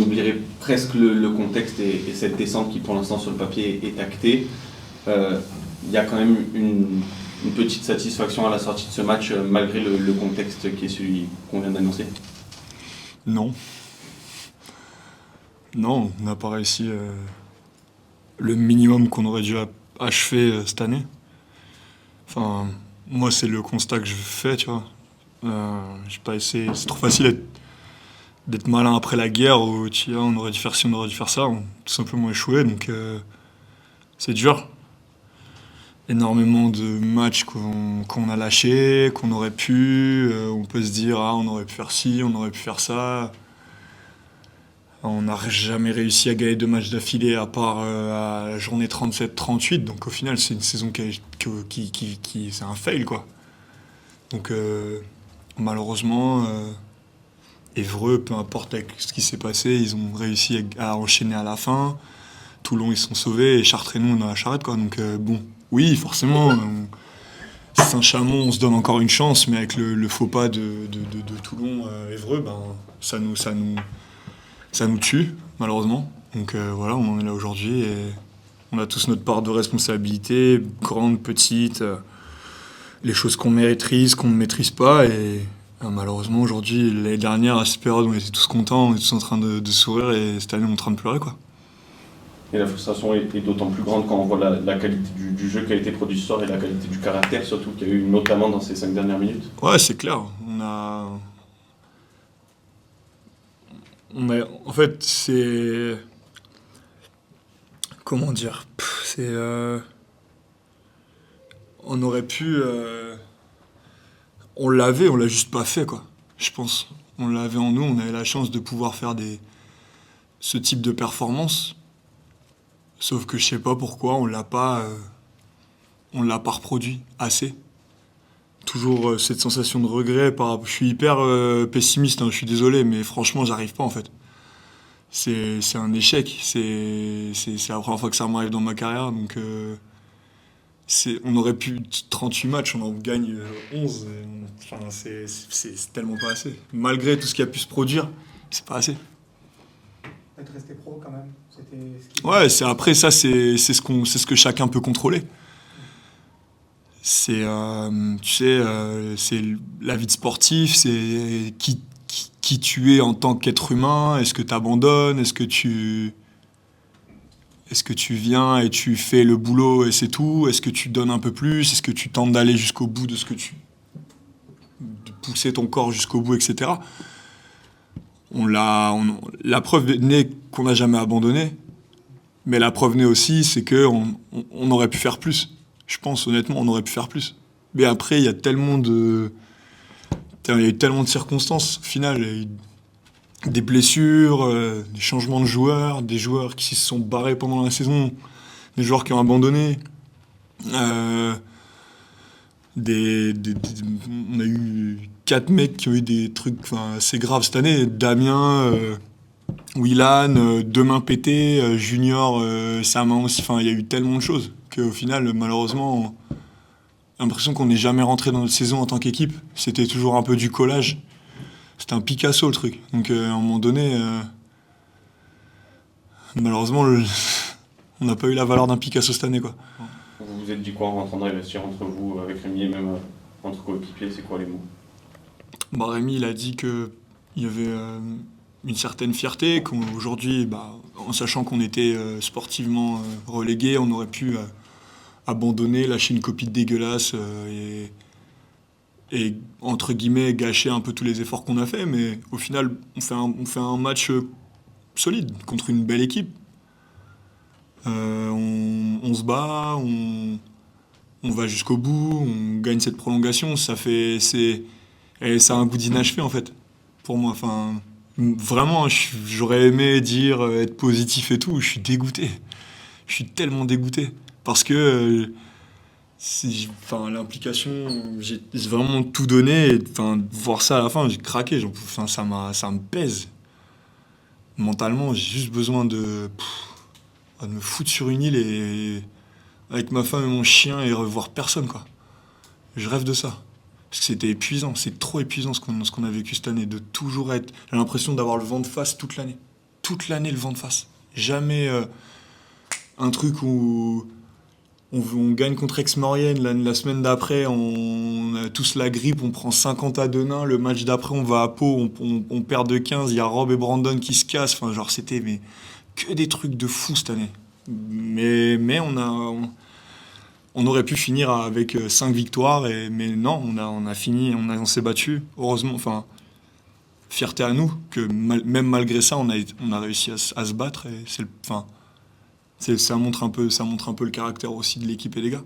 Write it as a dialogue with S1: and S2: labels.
S1: oublierait presque le contexte et cette descente qui pour l'instant sur le papier est actée. Il y a quand même une petite satisfaction à la sortie de ce match malgré le contexte qui est celui qu'on vient d'annoncer.
S2: Non. Non, on n'a pas réussi le minimum qu'on aurait dû achever cette année. Enfin, moi, c'est le constat que je fais, tu vois. J'ai pas essayé. C'est trop facile d'être malin après la guerre où tu vois, on aurait dû faire ci, on aurait dû faire ça. On a tout simplement échoué, donc c'est dur. Énormément de matchs qu'on a lâchés, qu'on aurait pu. On peut se dire, on aurait pu faire ci, on aurait pu faire ça. On n'a jamais réussi à gagner 2 matchs d'affilée à part à la journée 37-38. Donc au final, c'est une saison qui c'est un fail, quoi. Donc malheureusement, Évreux, peu importe avec ce qui s'est passé, ils ont réussi à enchaîner à la fin. Toulon, ils sont sauvés et Chartres et nous, on est à la charrette, quoi. Donc bon, oui, forcément, Saint-Chamond, on se donne encore une chance, mais avec le faux pas de Toulon, Évreux, ça nous tue, malheureusement. Donc voilà, on en est là aujourd'hui et on a tous notre part de responsabilité, grande, petite, les choses qu'on maîtrise, qu'on ne maîtrise pas. Et malheureusement, aujourd'hui, l'année dernière, à cette période, on était tous contents, on était tous en train de sourire et cette année, on est en train de pleurer, quoi.
S1: Et la frustration est d'autant plus grande quand on voit la qualité du jeu qui a été produit ce soir et la qualité du caractère, surtout qu'il y a eu notamment dans ces 5 dernières minutes.
S2: Ouais, c'est clair. En fait, c'est... Comment dire on aurait pu... On l'avait, on l'a juste pas fait, quoi. Je pense. On l'avait en nous, on avait la chance de pouvoir faire ce type de performance. Sauf que je sais pas pourquoi on l'a pas reproduit assez. Toujours cette sensation de regret. Je suis hyper pessimiste, hein, je suis désolé, mais franchement, j'arrive pas, en fait. C'est un échec. C'est la première fois que ça m'arrive dans ma carrière, donc on aurait pu 38 matchs, on en gagne 11. Enfin, c'est tellement pas assez. Malgré tout ce qui a pu se produire, c'est pas assez.
S3: Être resté pro quand même.
S2: Ouais, après ça, c'est ce que chacun peut contrôler. C'est c'est la vie de sportif, c'est qui tu es en tant qu'être humain. Est-ce que tu abandonnes, est-ce que tu viens et tu fais le boulot et c'est tout? Est-ce que tu donnes un peu plus? Est-ce que tu tentes d'aller jusqu'au bout de de pousser ton corps jusqu'au bout, etc. La preuve n'est qu'on n'a jamais abandonné, mais la preuve n'est aussi, c'est qu'on aurait pu faire plus. Je pense, honnêtement, on aurait pu faire plus. Mais après, il y a eu tellement de circonstances, au final. Il y a eu des blessures, des changements de joueurs, des joueurs qui se sont barrés pendant la saison, des joueurs qui ont abandonné. On a eu 4 mecs qui ont eu des trucs assez graves cette année. Damien, Willan, deux mains pétées, Junior, sa main aussi. Il y a eu tellement de choses qu'au final, malheureusement, j'ai l'impression qu'on n'est jamais rentré dans notre saison en tant qu'équipe. C'était toujours un peu du collage. C'était un Picasso, le truc. Donc, à un moment donné, malheureusement, on n'a pas eu la valeur d'un Picasso cette année, quoi.
S1: Vous vous êtes dit quoi en rentrant dans les vestiaires entre vous, avec Rémi et même entre coéquipiers? C'est quoi les mots?
S2: Rémi, il a dit qu'il y avait une certaine fierté, qu'aujourd'hui, en sachant qu'on était sportivement relégués, on aurait pu abandonner, lâcher une copie dégueulasse et entre guillemets gâcher un peu tous les efforts qu'on a fait, mais au final on fait un match solide contre une belle équipe. On se bat, on va jusqu'au bout, on gagne cette prolongation, ça a un goût d'inachevé en fait pour moi. Vraiment, j'aurais aimé dire être positif et tout, je suis dégoûté, je suis tellement dégoûté parce que l'implication, j'ai vraiment tout donné. Et, voir ça à la fin, j'ai craqué. Ça me pèse. Mentalement, j'ai juste besoin de me foutre sur une île et avec ma femme et mon chien et revoir personne, quoi. Je rêve de ça. Parce que c'était épuisant. C'est trop épuisant ce qu'on a vécu cette année. De toujours être... J'ai l'impression d'avoir le vent de face toute l'année. toute l'année le vent de face. Jamais un truc où on gagne contre Aix-Maurienne, la semaine d'après, on a tous la grippe, on prend 50 à Denain, le match d'après, on va à Pau, on perd de 15, il y a Rob et Brandon qui se cassent, enfin, genre, c'était que des trucs de fou cette année. Mais on aurait pu finir avec 5 victoires, mais non, on a fini, on s'est battu, heureusement, enfin, fierté à nous, que même malgré ça, on a réussi à se battre, et ça montre un peu le caractère aussi de l'équipe et des gars.